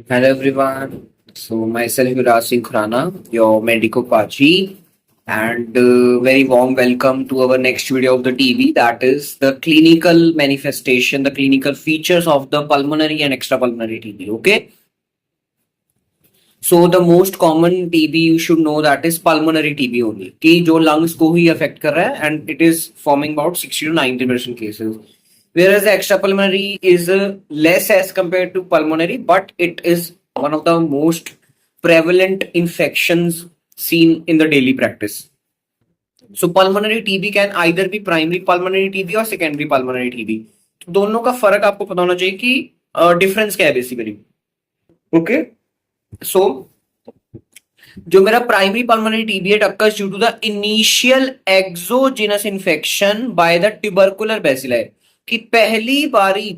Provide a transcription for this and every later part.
Hello everyone. So myself Yuvraj Singh Khurana, your Medico Pachi, and very warm welcome to our next video of the TB. That is the clinical manifestation, the clinical features of the pulmonary and extrapulmonary TB. Okay. So the most common TB you should know that is pulmonary TB only, कि जो lungs को ही affect कर रहा है and it is forming about 60 to 90% cases. Whereas the extrapulmonary is less as compared to pulmonary, but it is one of the most prevalent infections seen in the daily practice. So pulmonary TB can either be primary pulmonary TB or secondary pulmonary TB. दोनों का फर्क आपको पता होना चाहिए कि difference क्या है बेसिकली. ओके, सो जो मेरा प्राइमरी पल्मोनरी टीबी है occurs due to the initial exogenous infection by the tubercular bacilli. कि पहली बारी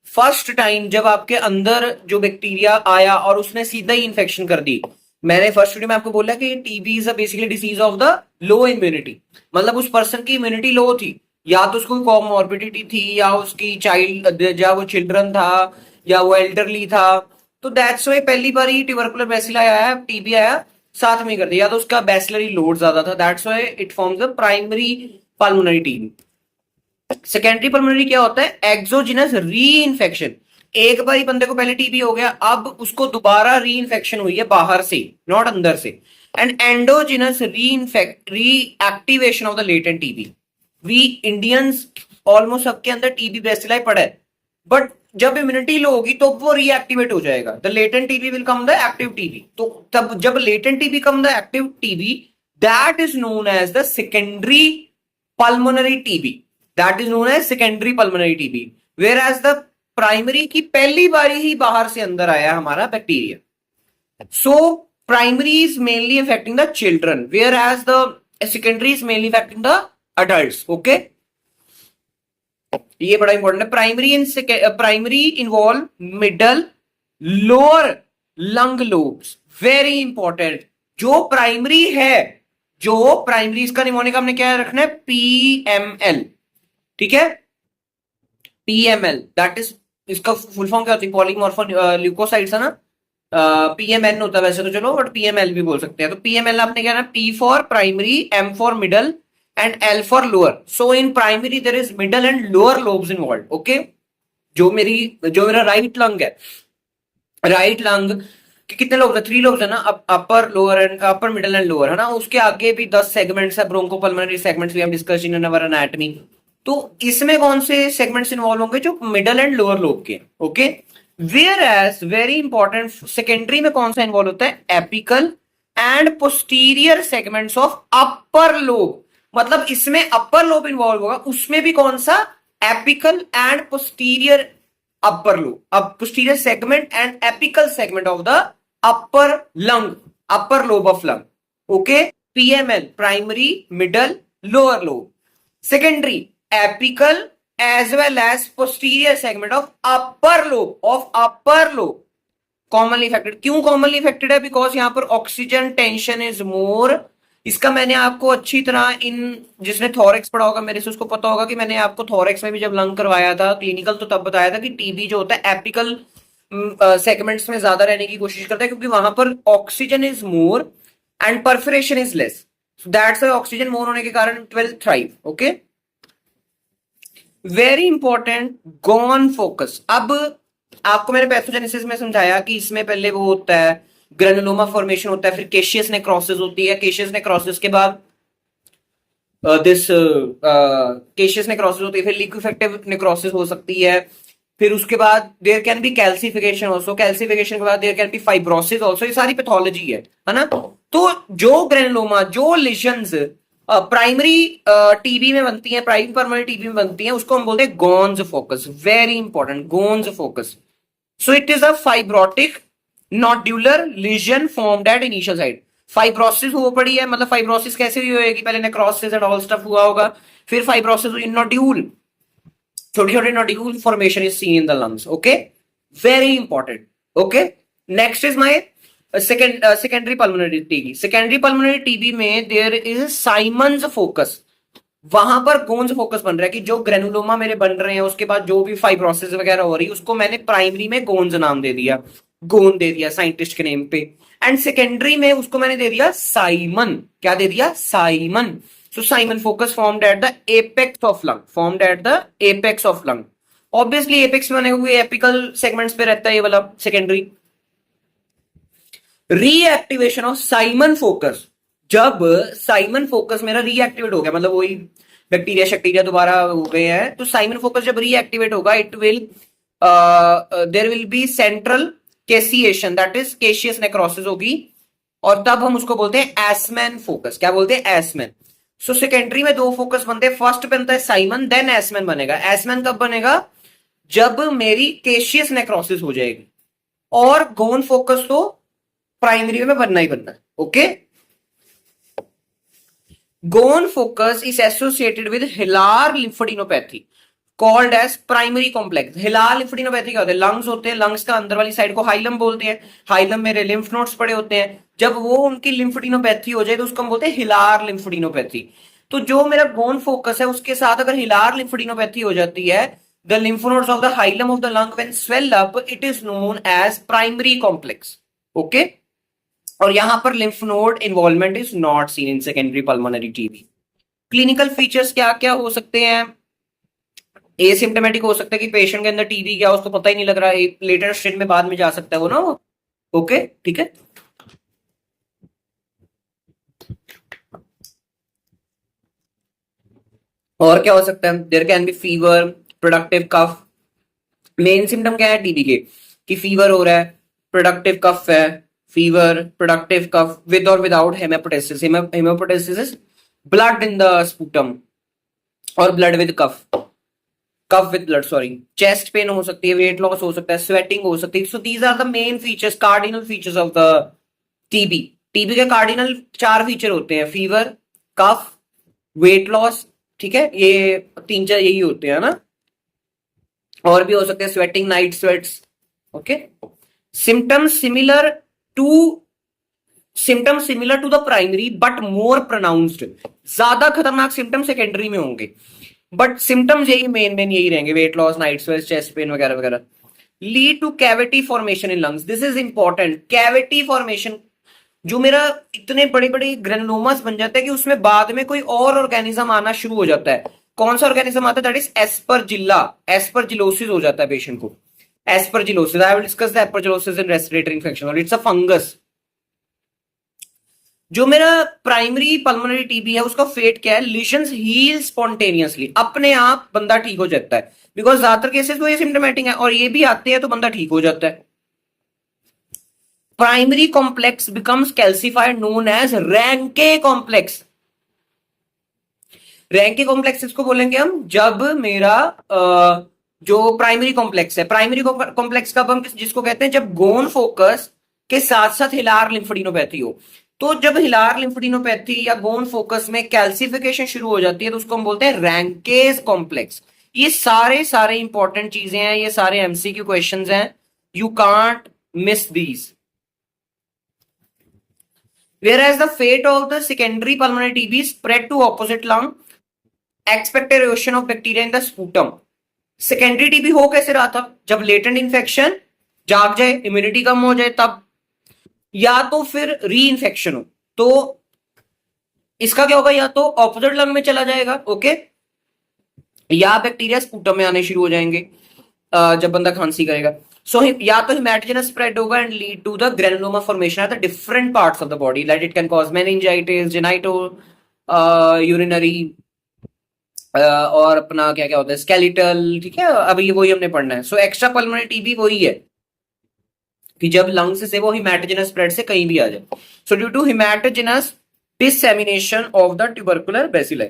फर्स्ट टाइम जब आपके अंदर जो बैक्टीरिया आया और उसने सीधा ही इन्फेक्शन कर दी. मैंने फर्स्ट वीडियो में आपको बोला कि TB is basically disease of the low immunity. मतलब उस पर्सन की इम्यूनिटी लो थी, या तो उसको कॉमॉर्बिडिटी थी, या उसकी चाइल्ड, या वो चिल्ड्रन था, या वो एल्डरली था. तो दैट्स वाई पहली बार ही ट्यूबरकुलर बैसिलाई आया, टीबी आया, साथ में कर दिया. या तो उसका बैसिलरी लोड ज्यादा था, that's why it forms the primary pulmonary TB. Secondary pulmonary क्या होता है? एक्सोजिनस री इन्फेक्शन. एक बार ही बंदे को पहले टीबी हो गया, अब उसको दोबारा री इन्फेक्शन हुई है बाहर से, नॉट अंदर से. And endogenous reactivation of the latent TB. We Indians almost सबके अंदर टीबी बैसिलाई पड़ा है, बट जब इम्यूनिटी लो होगी तो वो रीएक्टिवेट हो जाएगा. The latent TB will come the active TB. तो तब जब latent TB come the active TB, that is known as the secondary pulmonary TB. That is known as secondary pulmonary TB. Whereas the primary की पहली बारी ही बाहर से अंदर आया हमारा bacteria. So primary is mainly affecting the children, whereas the secondary is mainly affecting the adult. Okay, ये बड़ा इंपॉर्टेंट है. Primary involve middle lower lung lobes. Very important. जो प्राइमरी है, जो प्राइमरी, इसका निमोनिक हमने क्या रखना है? पीएमएल. ठीक है, पीएमएल दैट इज, इसका फुल फॉर्म क्या होती है? पॉलीमॉर्फो ल्यूकोसाइड्स है ना. पीएमएन होता है वैसे तो, चलो, बट पीएमएल भी बोल सकते हैं. तो पीएमएल आपने क्या ना, P for primary, M for middle and L for lower. So in primary there is middle and lower lobes involved. Okay, जो मेरा राइट लंग है, राइट लंग के कितने लोग हैं? 3 लोग है ना. Upper lower and upper middle and lower है ना. उसके आगे भी 10 सेगमेंट्स है, bronchopulmonary segments we have discussed in our anatomy. तो इसमें कौन से सेगमेंट्स इन्वॉल्व होंगे? जो मिडल एंड लोअर लोब के. Okay, whereas very important, secondary में कौन सा इन्वॉल्व होता है? Apical and posterior segments of upper lobe. मतलब इसमें अपर लोब इन्वॉल्व होगा, उसमें भी कौन सा? Apical and posterior upper lobe, अब posterior segment and apical segment of the upper lung, upper lobe of lung. Okay, PML primary, middle, lower lobe. Secondary apical as well as posterior segment of upper lobe. Commonly affected. क्यों commonly affected है? Because यहां पर oxygen tension is more. इसका मैंने आपको अच्छी तरह, इन जिसने थॉरेक्स पढ़ा होगा मेरे से, उसको पता होगा कि मैंने आपको थॉरेक्स में भी जब लंग करवाया था क्लिनिकल, तो तब बताया था कि टीबी जो होता है एपिकल सेगमेंट्स में ज्यादा रहने की कोशिश करता है, क्योंकि वहां पर oxygen is more and perforation is less. So that's why oxygen more होने के कारण it will thrive. Okay, very important, gone focus. अब आपको मैंने पैथोजेनेसिस में समझाया कि इसमें पहले वो होता है ग्रेनुलोमा फॉर्मेशन होता है, फिर केशियस नेक्रोसिस होती है. केशियस नेक्रोसिस के बाद केशियस नेक्रोसिस होती है, फिर लिक्विफेक्टिव नेक्रोसिस हो सकती है. फिर उसके बाद there can be calcification also. Calcification के बाद there can be fibrosis also. ये सारी पैथोलॉजी है ना. तो जो ग्रेनुलोमा, जो लेशंस प्राइमरी टीबी में बनती है, प्राइमरी पल्मोनरी टीबी में बनती है, उसको हम बोलते हैं Ghon's focus. Very important, Ghon's focus. So it is a fibrotic nodular lesion formed at initial site. Fibrosis हो पड़ी है, मतलब फाइब्रोसिस कैसे हुई होगी? पहले नेक्रोसिस एंड ऑल स्टफ हुआ होगा, फिर फाइब्रोसिस हुई, नोड्यूल, छोटे छोटे nodule formation is seen in the lungs. Okay, very important. Okay, next is my secondary pulmonary TB. Secondary pulmonary TB में देयर इज साइमंस फोकस. वहां पर गोन्स फोकस बन रहा है कि जो ग्रेनुलोमा मेरे बन रहे हैं, उसके बाद जो भी फाइब्रोसिस वगैरह हो रही है, उसको मैंने प्राइमरी में गोन्स नाम दे दिया. गोन दे दिया साइंटिस्ट के नेम पे, एंड सेकेंडरी में उसको मैंने दे दिया साइमन। क्या दे दिया? Simon. So Simon focus formed at the apex of lung, formed at the apex of lung. Obviously apex बने हुए एपिकल सेगमेंट्स पे रहता है ये वाला secondary. Reactivation of Simon focus, जब साइमन फोकस मेरा रीएक्टिवेट हो गया, मतलब वही बैक्टीरिया शैक्टीरिया दोबारा हो गए हैं, तो साइमन फोकस जब रीएक्टिवेट होगा it will there will be central caseation, that is caseous necrosis होगी, और तब हम उसको बोलते हैं एसमैन फोकस। क्या बोलते हैं? एसमैन। सो सेकेंडरी में दो फोकस बनते हैं, फर्स्ट बनता है साइमन, देन एसमैन बनेगा। एसमैन कब बनेगा? जब मेरी केशियस नेक्रोसिस हो जाएगी, और गोन फोकस तो प्राइमरी में बनना ही बनना है। Okay, Ghon focus is associated with hilar lymphadenopathy called as primary complex. Hilar lymphadenopathy क्या होता है? लंग्स होते हैं, लंग्स का अंदर वाली साइड को हाइलम बोलते हैं, हाइलम मेरे लिम्फ नोड्स पड़े होते हैं, जब वो उनकी लिम्फोडेनोपैथी हो जाए तो उसको हम बोलते हैं हिलार लिम्फोडेनोपैथी। तो जो मेरा गोन फोकस है उसके साथ अगर हिलार लिम्फोडेनोपैथी हो जाती है, the lymph nodes of the hilum of the lung when swell up, it is known as primary complex. Okay, और यहां पर lymph node involvement is not seen in secondary pulmonary TB. Clinical features क्या क्या हो सकते हैं? Asymptomatic हो सकता है कि पेशेंट के अंदर टीबी क्या उसको पता ही नहीं लग रहा है, लेटर स्टेज में बाद में जा सकता है वो ना वो। ओके, ठीक है। और क्या हो सकता है? There can be fever, productive cough. Main symptom क्या है टीबी के? कि फीवर हो रहा है, प्रोडक्टिव कफ है, फीवर, प्रोडक्टिव कफ विद और without hematosis. Hematosis is blood in the sputum, और blood with cough, cough with blood, sorry. Chest pain हो सकती है, वेट लॉस हो सकता है, स्वेटिंग हो सकती है। So these are the main features, cardinal features of the TB. TB के कार्डिनल 4 फीचर होते हैं, फीवर, कफ, वेट लॉस, ठीक है, ये 3-4 यही होते हैं ना, और भी हो सकते हैं, sweating, night sweats. Okay, symptoms similar to the primary but more pronounced. ज्यादा खतरनाक सिम्टम सेकेंडरी में होंगे, बट सिम्टम्स यही मेन यही रहेंगे, weight loss, night sweats, chest pain वगैरह वगैरह। Lead two cavity formation in lungs, this is important. Cavity formation, जो मेरा इतने बड़े बड़े ग्रेनुलोमास बन जाते हैं कि उसमें बाद में कोई और ऑर्गेनिज्म आना शुरू हो जाता है। कौन सा ऑर्गेनिज्म आता है? दैट इज एस्परजिल्ला, एस्परजिलोसिस हो जाता है पेशेंट को। Aspergillosis, I will discuss the aspergillosis in respiratory infection, और इट्स अ फंगस। जो मेरा प्राइमरी पल्मोनरी टीबी है उसका फेट क्या है? लीशंस हील स्पॉन्टेनियसली, अपने आप बंदा ठीक हो जाता है, बिकॉज ज्यादातर केसेस वो एसिम्प्टोमेटिक है, और ये भी आते हैं तो बंदा ठीक हो जाता है। Primary complex becomes calcified known as Ranke complex. Ranke complex इसको बोलेंगे हम जब मेरा जो प्राइमरी कॉम्प्लेक्स है, प्राइमरी कॉम्प्लेक्स कब हम जिसको कहते हैं जब गोन फोकस के साथ साथ हिलार लिम्फोडेनोपैथी हो। तो जब हिलार लिम्फोडेनोपैथी या गोन फोकस में कैल्सिफिकेशन शुरू हो जाती है तो उसको हम बोलते हैं रैंकेज कॉम्प्लेक्स। ये सारे इंपॉर्टेंट चीजें हैं, ये सारे एमसीक्यू क्वेश्चंस हैं, you can't miss these. Whereas the fate of the secondary pulmonary TB spread to opposite lung, expected erosion of bacteria in the sputum. Secondary TB हो कैसे रहा था? जब लेटेंट इन्फेक्शन जाग जाए, इम्यूनिटी कम हो जाए तब, या तो फिर री इन्फेक्शन हो। तो इसका क्या होगा? या तो ऑपोजिट लंग में चला जाएगा, ओके, या बैक्टीरिया स्पूटम में आने शुरू हो जाएंगे जब बंदा खांसी करेगा। सो या तो हेमेटोजेनस स्प्रेड होगा and lead to the granuloma formation at the different parts of the body, that it can cause meningitis, genito urinary, और अपना क्या क्या होता है, स्केलेटल, ठीक है। अब ये वही हमने पढ़ना है। सो एक्स्ट्रा पल्मोनरी टीबी वही है कि जब लंग्स से वो हेमेटोजेनस स्प्रेड से कहीं भी आ जाए। So due to hematogenous dissemination of the tubercular bacilli,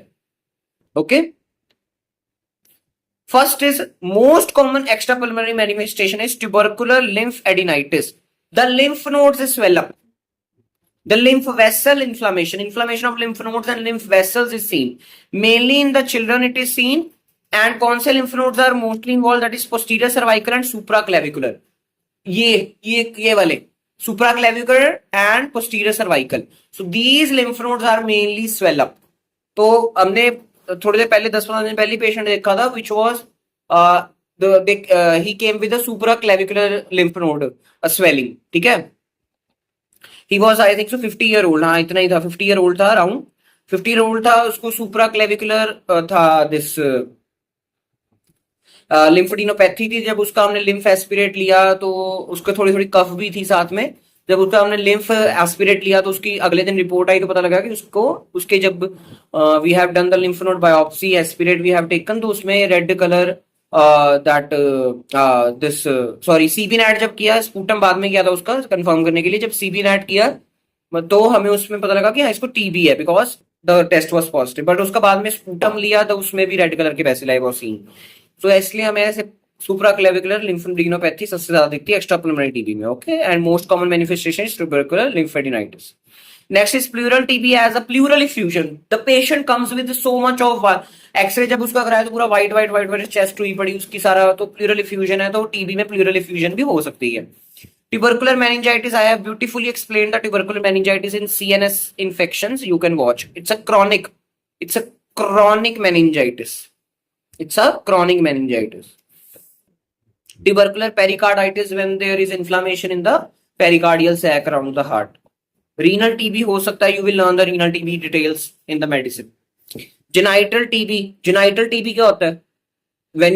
okay. First is most common extrapulmonary manifestation is tubercular lymphadenitis. The lymph nodes swell up. The lymph vessel inflammation of lymph nodes and lymph vessels is seen. Mainly in the children it is seen. And कौन से lymph nodes are mostly involved? That is posterior cervical and supraclavicular. ये वाले supraclavicular and posterior cervical. So these lymph nodes are mainly swell up. तो हमने थोड़ी देर पहले 10-15 दिन पहले पेशेंट देखा था which was he came with a supraclavicular lymph node, a swelling. ठीक है, he was I think so 50 year old, हाँ इतना ही था, 50 year old था अराउंड, 50 year old था, उसको सुप्राक्लेविकुलर था दिस लिम्फेडिनोपैथी थी। जब उसका हमने लिम्फ एस्पिरेट लिया तो उसको थोड़ी थोड़ी कफ भी थी साथ में। जब उसका हमने लिम्फ एस्पिरेट लिया तो उसकी अगले दिन रिपोर्ट आई तो पता लगा कि उसको उसके जब we have done the lymph node biopsy aspirate we have taken, तो उसमें red colour that this sorry CB NAAT जब किया, स्पूटम बाद में किया था उसका कंफर्म करने के लिए, जब सीबी नैट किया तो हमें उसमें पता लगा कि हाँ इसको टीबी है, because the test was positive. But उसका बाद में स्पूटम लिया तो उसमें भी रेड कलर के बेसिलाई वाज सीन। सो इसलिए हमें ऐसे सुप्राक्लेविकुलर लिम्फेडिनोपैथी सबसे ज्यादा दिखती है एक्स्ट्रा पल्मोनरी टीबी में। Okay, and most common manifestation is tubercular lymphadenitis. Next is pleural TB as a pleural effusion. The patient comes with so much of X ray जब उसका कराया तो पूरा white white white white chest हुई पड़ी उसकी सारा, तो प्लूरल इफ्यूजन है, तो टीबी में प्लूरल इफ्यूजन भी हो सकती है। Tubercular meningitis, I have beautifully explained the tubercular meningitis in CNS infections. You can watch. It's a chronic meningitis. It's a chronic meningitis. Tubercular pericarditis when there is inflammation in the pericardial sac around the heart. Renal TB हो सकता है, you will learn the renal TB details in the medicine. Genital TB क्या होता है? When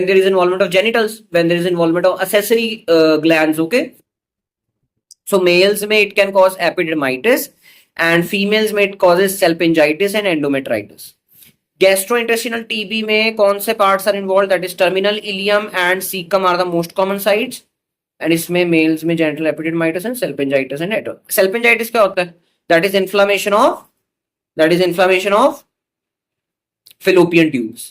there is involvement of genitals, when there is involvement of accessory glands, okay? So males में it can cause epidermitis and females में it causes salpingitis and endometritis. Gastrointestinal TB में कौन से parts are involved? That is terminal ileum and cecum are the most common sites. And इसमें males में genital epidermitis and salpingitis and salpingitis क्या होता है? That is inflammation of fallopian tubes.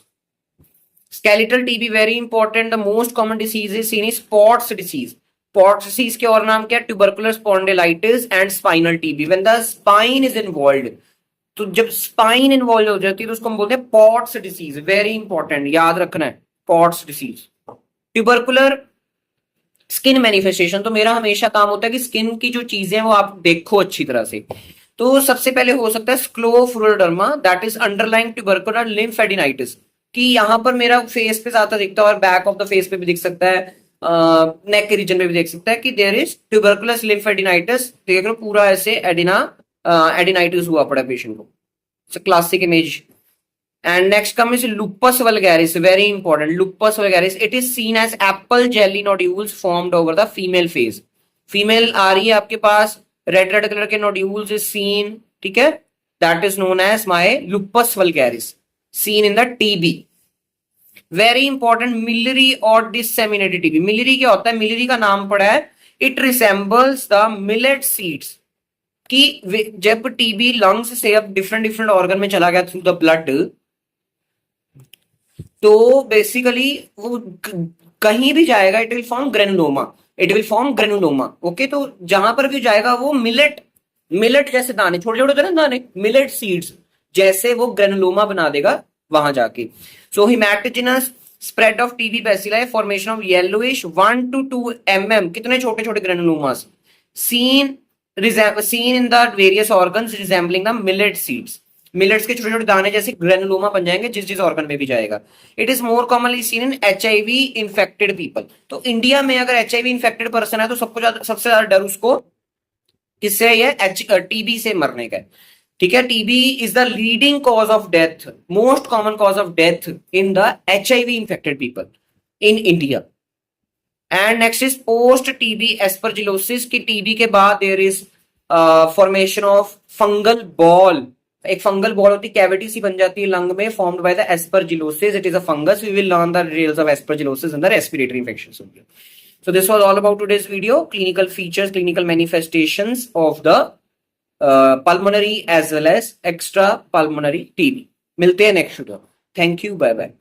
Skeletal TB very important. The most common disease is seen is Pott's disease. Pott's disease के और नाम क्या है? Tubercular spondylitis and spinal TB. When the spine is involved, तो जब spine involve हो जाती है तो उसको हम बोलते हैं पॉट्स डिसीज। वेरी इंपॉर्टेंट, याद रखना है, pots disease. Tubercular skin manifestation, तो मेरा हमेशा काम होता है कि स्किन की जो चीजें हैं वो आप देखो अच्छी तरह से। तो सबसे पहले हो सकता है स्क्लेरोफ्लोरोडर्मा, दैट इज अंडरलाइंग ट्यूबरकुलर लिम्फेडिनाइटिस, कि यहाँ पर मेरा फेस पे ज्यादा दिखता है और बैक ऑफ द फेस पे भी दिख सकता है, नेक के रीजन में भी देख सकता है कि देयर इज ट्यूबरकुलर लिम्फेडिनाइटिस। देख लो पूरा ऐसे एडिनाइटिस हुआ पड़ा पेशेंट को, classic image. And next come is lupus vulgaris, very important. Lupus vulgaris, it is seen as apple jelly nodules formed over the female face. Female आ रही है आपके पास, रेड रेड कलर के nodules is seen, ठीक है, that is known as my lupus vulgaris, seen in the TB. Very important, miliary or disseminated TB. miliary क्या होता है? miliary का नाम पड़ा है, it resembles the millet seeds, कि जब टीबी लंग्स से अब डिफरेंट डिफरेंट ऑर्गन में चला गया थ्रू द ब्लड, तो बेसिकली वो कहीं भी जाएगा it will form granuloma, okay. तो जहां पर भी जाएगा वो मिलेट जैसे दाने, छोटे छोटे होते हैं ना दाने, मिलेट सीड्स जैसे वो ग्रेनुलोमा बना देगा वहां जाके। So haematogenous spread of TB bacilli, formation of yellowish 1 to 2 mm, कितने छोटे छोटे granulomas seen in the various organs resembling the millet seeds. Millets के छोटे छोटे दाने जैसे ग्रेनुलोमा बन जाएंगे जिस जिस ऑर्गन में भी जाएगा। It is more commonly seen in HIV infected people. तो इंडिया में अगर HIV इन्फेक्टेड पर्सन है तो सबसे ज्यादा डर उसको किससे है? टीबी से मरने का, ठीक है। TB is the leading cause of death, most common cause of death in the HIV infected people in India. And next is post TB aspergillosis, की टीबी के बाद there is formation of fungal ball, एक fungal ball होती है, cavity सी बन जाती है लंग में, formed by the aspergillosis. It is a fungus. We will learn the details of aspergillosis in the respiratory infections. So this was all about today's video, clinical features, clinical manifestations of the pulmonary as well as extra pulmonary TB. मिलते हैं next video. Thank you, bye bye.